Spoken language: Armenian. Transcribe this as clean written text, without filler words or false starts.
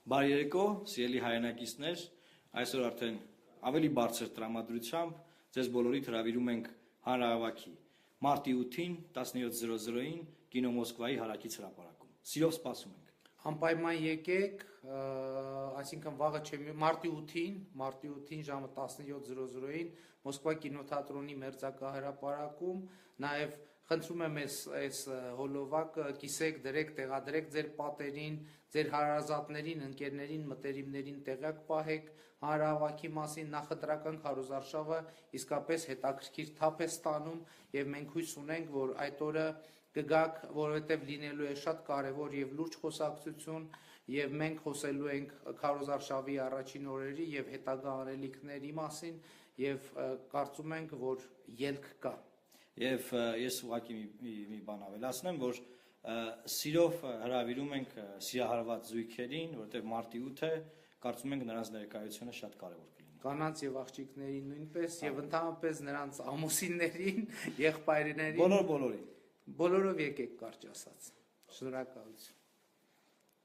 Բարի երեկո, սիրելի հայրենակիցներ, այսօր արդեն ավելի բարձր տրամադրությամբ ձեզ բոլորիդ հրավիրում ենք հանրահավաքի մարտի 8-ին 17:00-ին կինո Մոսկվայի հարակից հրապարակում։ Սիրով սպասում ենք։ Անպայման եկեք, այսինքն վաղը մարտի 8-ին ժամը 17:00-ին Մոսկվա կինոթատրոնի մերձակահրապարակում, նաև խնդրում եմ այս հոլովակը կիսեք, դրեք, տեղադրեք ձեր պատերին, ձեր հարազատներին, ընկերներին, մտերիմներին տեղյակ պահեք հանրահավաքի մասին, նախընտրական քարոզարշավը իսկապես հետաքրքիր թափ է ստանում եւ մենք հույս ունենք, որ այդ օրը կգաք, որովհետև լինելու է շատ կարևոր եւ լուրջ խոսակցություն եւ մենք խոսելու ենք քարոզարշավի առաջին օրերի եւ հետագա անելիքների մասին եւ կարծում ենք, որ ելք կա։ Եվ ես ուղղակի մի բան ավելացնեմ, որ սիրով հրավիրում ենք սիրահարված զույգերին, որովհետև մարտի 8 է, կարծում ենք նրանց ներկայությունը շատ կարևոր կլինի։ Կանանց եւ աղջիկներին նույնպես եւ ընդհանրապես նրանց ամուսիններին, եղբայրներին, Բոլորին։ Բոլորով եկեք կարճ ասած։ Շնորհակալություն։